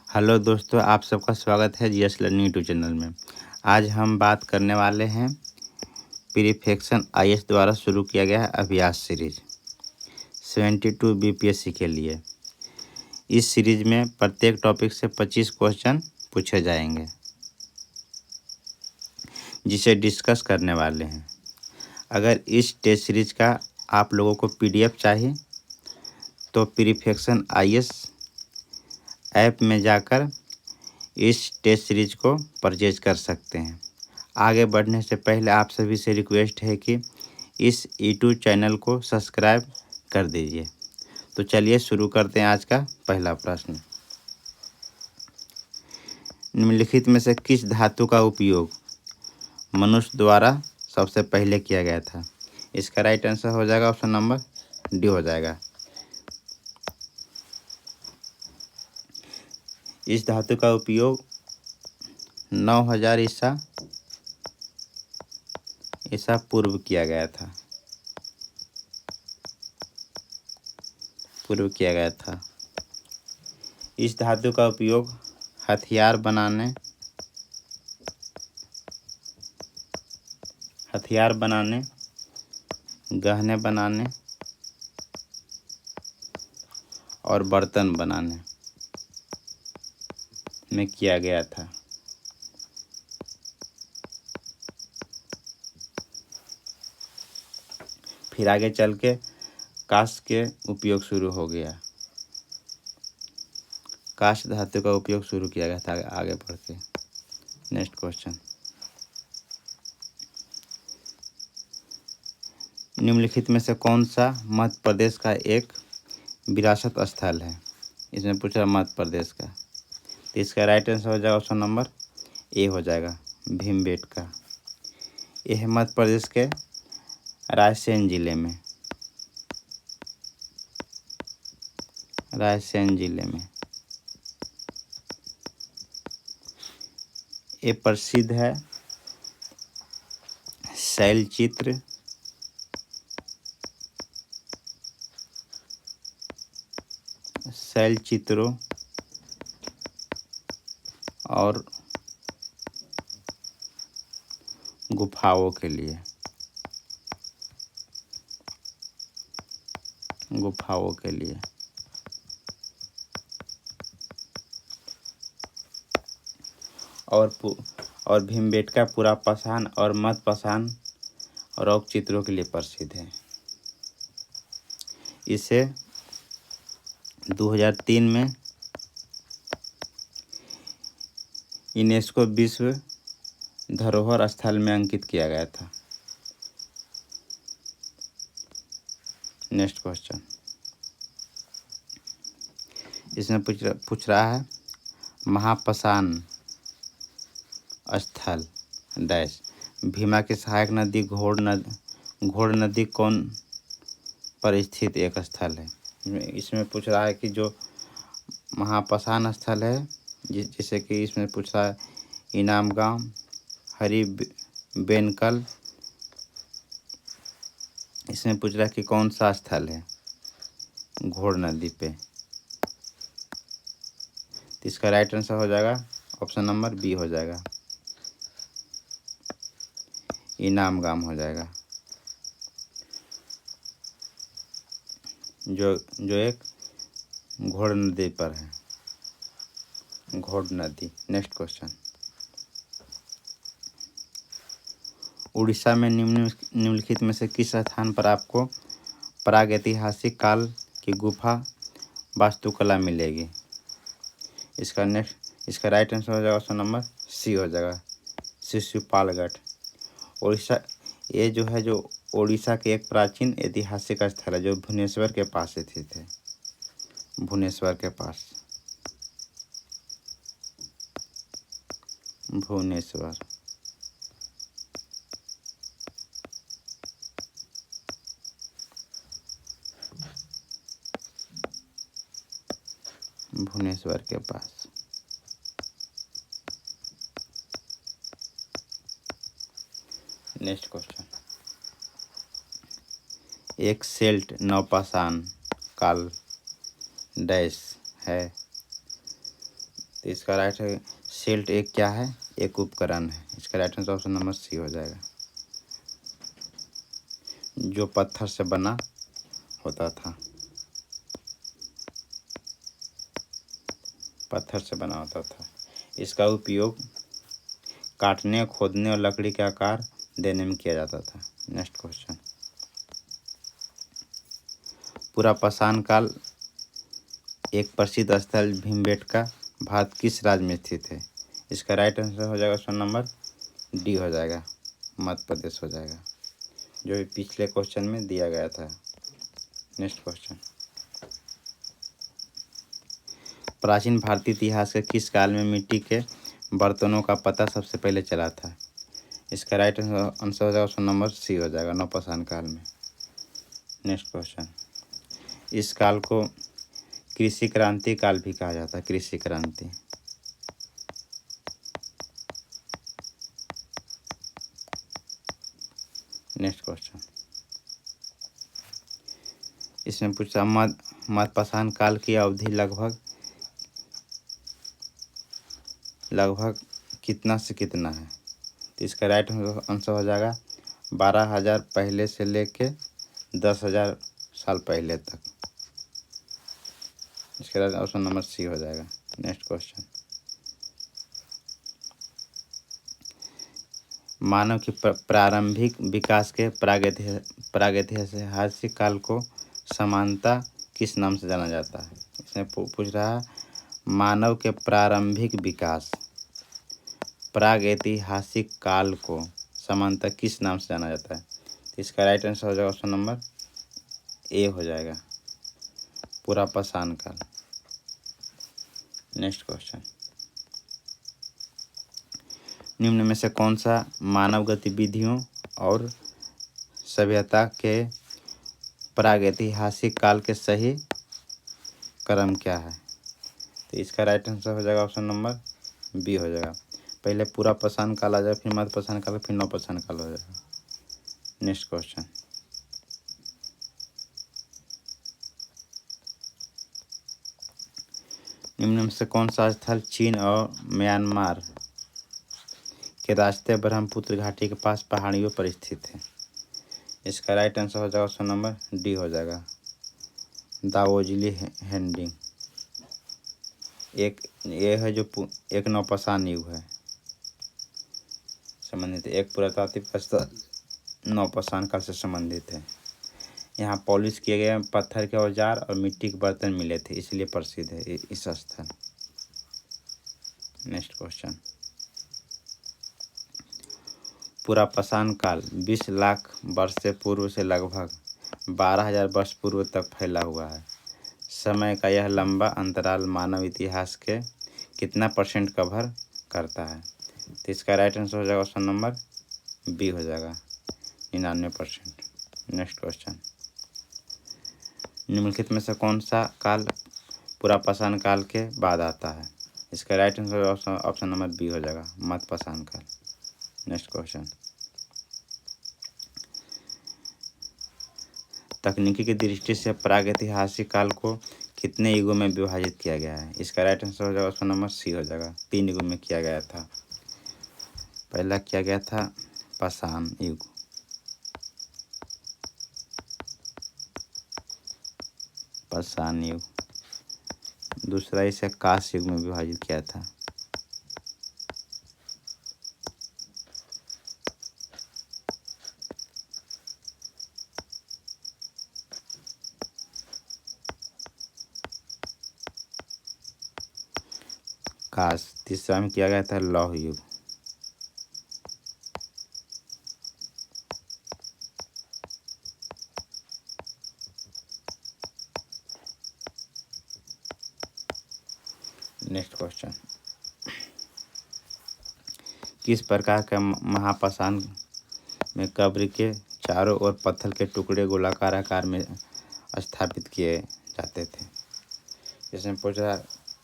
Hello दोस्तों, आप सबका स्वागत है जीएस लर्निंग यूट्यूब चैनल में। आज हम बात करने वाले हैं प्रीफेक्शन आईएएस द्वारा शुरू किया गया है अभ्यास सीरीज 72 बीपीएससी के लिए। इस सीरीज में प्रत्येक टॉपिक से 25 क्वेश्चन पूछे जाएंगे जिसे डिस्कस करने वाले हैं। अगर इस टेस्ट सीरीज का आप लोगों को पीडीएफ चाहिए तो प्रीफेक्शन आईएएस ऐप में जाकर इस टेस्ट सीरीज को परचेज कर सकते हैं। आगे बढ़ने से पहले आप सभी से रिक्वेस्ट है कि इस यूट्यूब चैनल को सब्सक्राइब कर दीजिए। तो चलिए शुरू करते हैं आज का पहला प्रश्न। निम्नलिखित में से किस धातु का उपयोग मनुष्य द्वारा सबसे पहले किया गया था? इसका राइट आंसर हो जाएगा ऑप्शन नंबर डी हो जाएगा। इस धातु का उपयोग 9000 ईसा पूर्व किया गया था। इस धातु का उपयोग हथियार बनाने, गहने बनाने और बर्तन बनाने में किया गया था। फिर आगे चल के कांस्य के उपयोग शुरू हो गया। कांस्य धातु का उपयोग शुरू किया गया था। आगे बढ़ के नेक्स्ट क्वेश्चन। निम्नलिखित में से कौन सा मध्य प्रदेश का एक विरासत स्थल है? इसमें पूछा मध्य प्रदेश का, तो इसका राइट आंसर हो जाएगा ऑप्शन नंबर ए हो जाएगा, भीमबेटका। यह है मध्य प्रदेश के रायसेन जिले में। ये प्रसिद्ध है शैल चित्रों और गुफाओं के लिए। और भीमबेटका पूरा पाषाण और मध्य पाषाण रॉक चित्रों के लिए प्रसिद्ध है। इसे 2003 में यूनेस्को विश्व धरोहर स्थल में अंकित किया गया था। Next question. इसमें पूछ रहा है महापाषाण स्थल डैश भीमा की सहायक नदी घोड़ नदी कौन पर स्थित एक स्थल है? इसमें पूछ रहा है कि जो महापाषाण स्थल है जैसे कि इसमें पूछ रहा है इनामगाम, हरिबेनकल। इसमें पूछ रहा है कि कौन सा स्थल है घोड़ नदी पे। तो इसका राइट आंसर हो जाएगा ऑप्शन नंबर बी हो जाएगा, इनामगाम हो जाएगा, जो एक घोड़ नदी पर है, घोड़ नदी। Next question. उड़ीसा में निम्नलिखित में से किस स्थान पर आपको प्रागैतिहासिक काल की गुफा वास्तुकला मिलेगी? इसका राइट आंसर हो जाएगा ऑप्शन नंबर सी हो जाएगा, शिशुपालगढ़। उड़ीसा ये जो उड़ीसा के एक प्राचीन ऐतिहासिक स्थल है जो भुवनेश्वर के पास स्थित है। भुवनेश्वर के पास। Next question. एक सेल्ट नवपाषाण काल डैश है तो इसका राइट है सिल्ट एक क्या है, एक उपकरण है। इसका right answer option number C हो जाएगा, जो पत्थर से बना होता था, पत्थर से बना होता था। इसका उपयोग काटने, खोदने और लकड़ी के आकार देने में किया जाता था। नेक्स्ट क्वेश्चन, पूरा पाषाण काल एक प्रसिद्ध स्थल भीमबेटका भारत किस राज्य में स्थित है? इसका राइट आंसर हो जाएगा ऑप्शन नंबर डी हो जाएगा, मध्य प्रदेश हो जाएगा, जो पिछले क्वेश्चन में दिया गया था। नेक्स्ट क्वेश्चन, प्राचीन भारतीय इतिहास के किस काल में मिट्टी के बर्तनों का पता सबसे पहले चला था? इसका राइट आंसर हो जाएगा ऑप्शन नंबर सी हो जाएगा, नवपाषाण काल में। नेक्स्ट क्वेश्चन, इस काल को कृषि क्रांति काल भी कहा जाता है, कृषि क्रांति। नेक्स्ट क्वेश्चन, इसमें पूछा मध्यपाषाण काल की अवधि लगभग कितना से कितना है? तो इसका राइट आंसर हो जाएगा 12,000 पहले से लेके 10,000 साल पहले तक। इसका राइट ऑप्शन नंबर सी हो जाएगा। नेक्स्ट क्वेश्चन, मानव की प्रारंभिक विकास के प्रागैतिहासिक काल को समानता किस नाम से जाना जाता है? इसमें पूछ रहा है मानव के प्रारंभिक विकास प्रागैतिहासिक काल को समानता किस नाम से जाना जाता है? तो इसका राइट आंसर हो जाएगा ऑप्शन नंबर ए हो जाएगा, पूरा पाषाण काल। नेक्स्ट क्वेश्चन, निम्न में से कौन सा मानव गतिविधियों और सभ्यता के प्रागैतिहासिक काल के सही क्रम क्या है? तो इसका राइट आंसर हो जाएगा ऑप्शन नंबर बी हो जाएगा, पहले पूरा पाषाण काल आ जाएगा, फिर मध्यपाषाण काल, फिर नवपाषाण काल हो जाएगा। नेक्स्ट क्वेश्चन, निम्न में से कौन सा स्थल चीन और म्यांमार के रास्ते ब्रह्मपुत्र घाटी के पास पहाड़ियों पर स्थित है? इसका राइट आंसर हो जाएगा ऑप्शन नंबर डी हो जाएगा, दावोजिली हैंडिंग। एक ये है जो एक नवपाषाण युग है संबंधित, एक पुरातात्विक स्थल नवपाषाण काल से संबंधित है। यहाँ पॉलिश किए गए पत्थर के औजार और मिट्टी के बर्तन मिले थे, इसलिए प्रसिद्ध है इस स्थल। नेक्स्ट क्वेश्चन, पूरा पाषाण काल 20 लाख वर्ष से पूर्व से लगभग 12,000 वर्ष पूर्व तक फैला हुआ है। समय का यह लंबा अंतराल मानव इतिहास के कितना % कवर करता है? तो इसका राइट आंसर हो जाएगा ऑप्शन नंबर बी हो जाएगा, 99%। नेक्स्ट क्वेश्चन, निम्नलिखित में से कौन सा काल पूरा पाषाण काल के बाद आता है? इसका right answer option number B हो जाएगा, मध्यपाषाण काल। नेक्स्ट क्वेश्चन, तकनीकी की दृष्टि से प्रागैतिहासिक काल को कितने युगों में विभाजित किया गया है? इसका राइट आंसर हो जाएगा ऑप्शन नंबर सी हो जाएगा, 3 युगों में किया गया था। पहला किया गया था पाषाण युग, पाषाण युग, दूसरा इसे कांस्य युग में विभाजित किया था। तीसरा में किया गया था लौह युग। नेक्स्ट क्वेश्चन, किस प्रकार के महापाषाण में कब्र के चारों ओर पत्थर के टुकड़े गोलाकार आकार में स्थापित किए जाते थे? इसमें पूछ रहा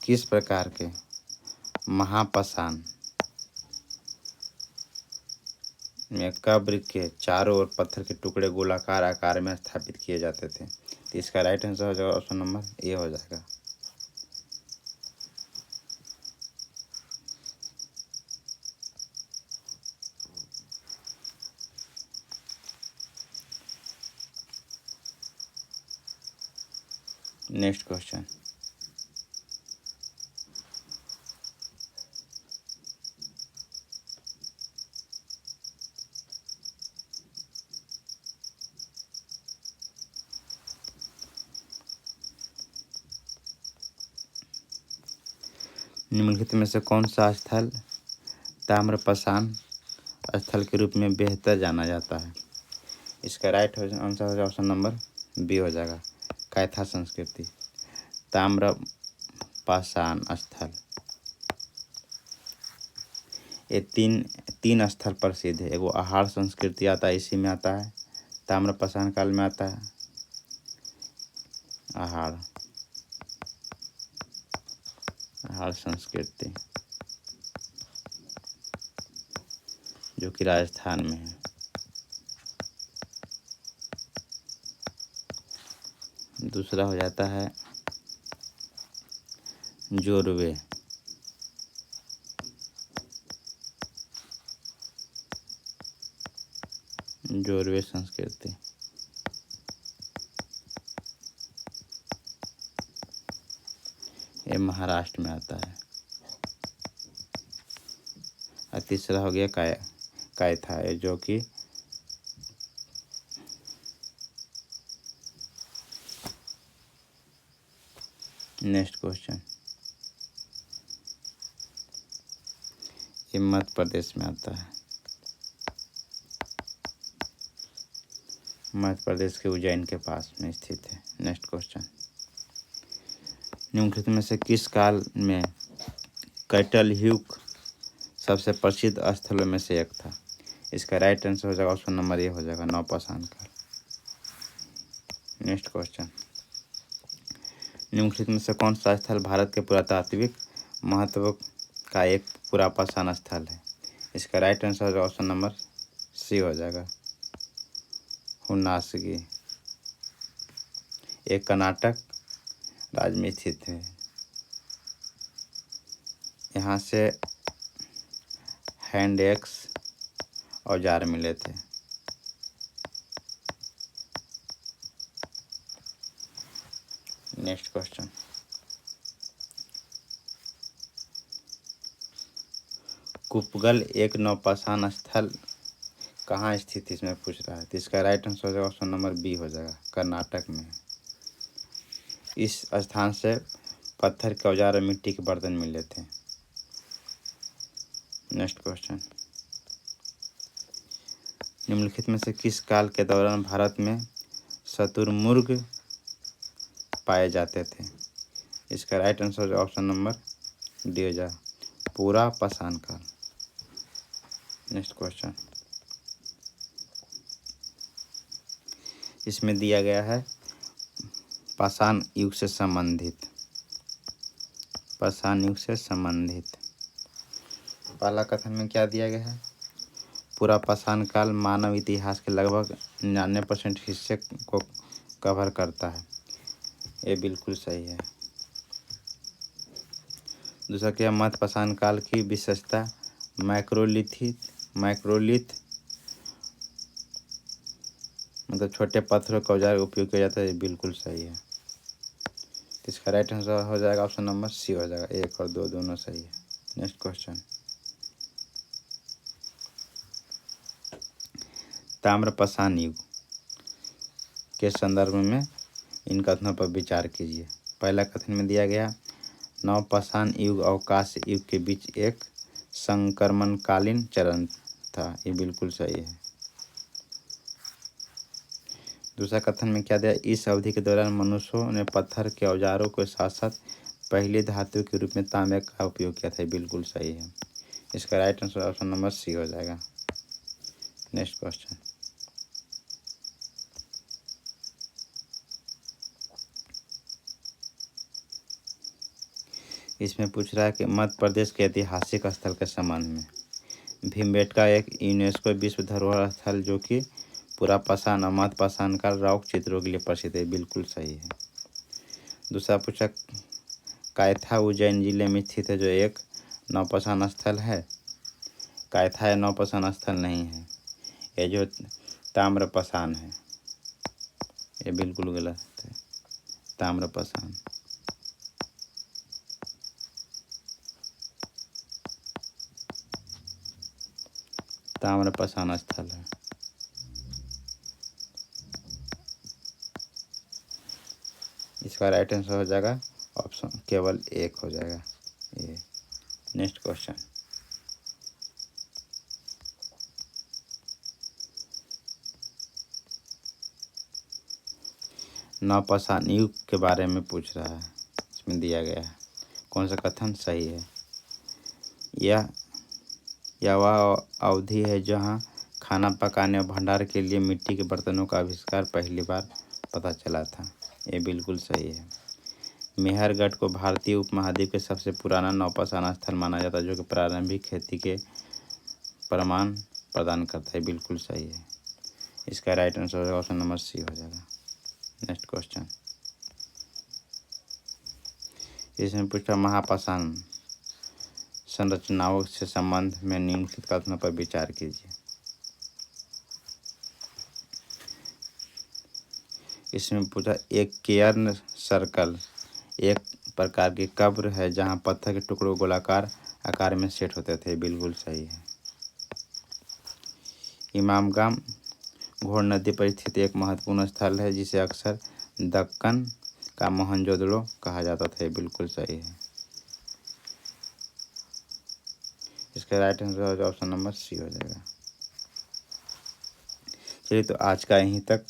किस प्रकार के महापाषाण में कब्र के चारों ओर पत्थर के टुकड़े गोलाकार आकार में स्थापित किए जाते थे? तो इसका राइट आंसर हो जाएगा ऑप्शन नंबर ए हो जाएगा, नेक्स्ट क्वेश्चन। निम्नलिखित में से कौन सा स्थल ताम्रपाषाण स्थल के रूप में बेहतर जाना जाता है? इसका राइट आंसर हो जाएगा ऑप्शन नंबर बी हो जाएगा, कैथा संस्कृति। ताम्रपाषाण स्थल, ये तीन स्थल प्रसिद्ध है। एगो आहार संस्कृति आता है, इसी में आता है, ताम्रपाषाण काल में आता है आहार संस्कृति, जो कि राजस्थान में है। दूसरा हो जाता है जोरवे, जोरवे संस्कृति, ये महाराष्ट्र में आता है। और तीसरा हो गया कैथा, जो कि नेक्स्ट क्वेश्चन, ये मध्य प्रदेश में आता है, मध्य प्रदेश के उज्जैन के पास में स्थित है। नेक्स्ट क्वेश्चन, निम्नलिखित में से किस काल में कैटल युग सबसे प्रसिद्ध स्थलों में से एक था? इसका राइट आंसर हो जाएगा ऑप्शन नंबर ए हो जाएगा, नवपाषाण काल। नेक्स्ट क्वेश्चन, निम्नलिखित में से कौन सा स्थल भारत के पुरातात्विक महत्व का एक पुरापाषाण स्थल है? इसका राइट आंसर हो जाएगा ऑप्शन नंबर सी हो जाएगा, हुन्नासगी। एक कर्नाटक राज्य में स्थित है। यहाँ से हैंड एक्स औजार मिले थे। नेक्स्ट क्वेश्चन, कुपगल एक नवपाषाण स्थल कहाँ स्थित है, इसमें पूछ रहा है। तो इसका राइट आंसर हो जाएगा ऑप्शन नंबर बी हो जाएगा, कर्नाटक में। इस स्थान से पत्थर के औजार और मिट्टी के बर्तन मिले थे। नेक्स्ट क्वेश्चन, निम्नलिखित में से किस काल के दौरान भारत में शुतुरमुर्ग पाए जाते थे? इसका right answer option number D हो जाएगा, पुरापाषाण काल। नेक्स्ट क्वेश्चन, इसमें दिया गया है पाषाण युग से संबंधित, पाषाण युग से संबंधित पहला कथन में क्या दिया गया है? पुरापाषाण काल मानव इतिहास के लगभग 99% हिस्से को कवर करता है। ये बिल्कुल सही है। दूसरा क्या, मध्यपाषाण काल की विशेषता माइक्रोलिथ मतलब छोटे पत्थरों का औजार उपयोग किया जाता है। ये बिल्कुल सही है। तो इसका राइट आंसर हो जाएगा ऑप्शन नंबर सी हो जाएगा, 1 और 2 दोनों सही है। नेक्स्ट क्वेश्चन, ताम्रपाषाण युग के संदर्भ में इन कथनों पर विचार कीजिए। पहला कथन में दिया गया, नवपाषाण युग अवकाश युग के बीच एक संक्रमणकालीन चरण था। ये बिल्कुल सही है। दूसरा कथन में क्या दिया, इस अवधि के दौरान मनुष्यों ने पत्थर के औजारों के साथ साथ पहले धातु के रूप में तांबे का उपयोग किया था। बिल्कुल सही है। इसका right answer option number C हो जाएगा। नेक्स्ट क्वेश्चन, इसमें पूछ रहा है कि मध्य प्रदेश के ऐतिहासिक स्थल के संबंध में भीमबेटका एक यूनेस्को विश्व धरोहर स्थल जो कि पुरापाषाण और मध्यपाषाण काल रॉक चित्रों के लिए प्रसिद्ध है। बिल्कुल सही है। दूसरा पूछा, कैथा उज्जैन जिले में स्थित है जो एक नवपाषाण स्थल है। कैथा या नवपाषाण स्थल नहीं है, ये जो ताम्रपाषाण है। ये बिल्कुल गलत है। ताम्रपाषाण। ताम्रपाषाण स्थल है। इसका राइट आंसर हो जाएगा ऑप्शन केवल एक हो जाएगा ये। नेक्स्ट क्वेश्चन, नवपाषाण युग के बारे में पूछ रहा है। इसमें दिया गया है कौन सा कथन सही है। यह वह अवधि है जहाँ खाना पकाने और भंडार के लिए मिट्टी के बर्तनों का आविष्कार पहली बार पता चला था। ये बिल्कुल सही है। मेहरगढ़ को भारतीय उपमहाद्वीप के सबसे पुराना नवपाषाण स्थल माना जाता है, जो कि प्रारंभिक खेती के प्रमाण प्रदान करता है। बिल्कुल सही है। इसका right answer option number C हो जाएगा। नेक्स्ट क्वेश्चन, इसमें पूछा महापाषाण संरचनाओं से संबंध में निम्नलिखित कथनों पर विचार कीजिए। इसमें पूछा एक केयर्न सर्कल एक प्रकार की कब्र है जहां पत्थर के टुकड़ों गोलाकार आकार में सेट होते थे। बिल्कुल सही है। इमामगाम घोड़ नदी पर स्थित एक महत्वपूर्ण स्थल है जिसे अक्सर दक्कन का मोहनजोदड़ो कहा जाता था। बिल्कुल सही है। इसका right answer option number C हो जाएगा। चलिए तो आज का यहीं तक।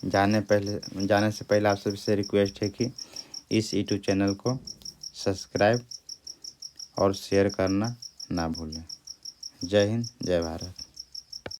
जाने से पहले आप सबसे रिक्वेस्ट है कि इस यूट्यूब चैनल को सब्सक्राइब और शेयर करना ना भूलें। जय हिंद, जय भारत।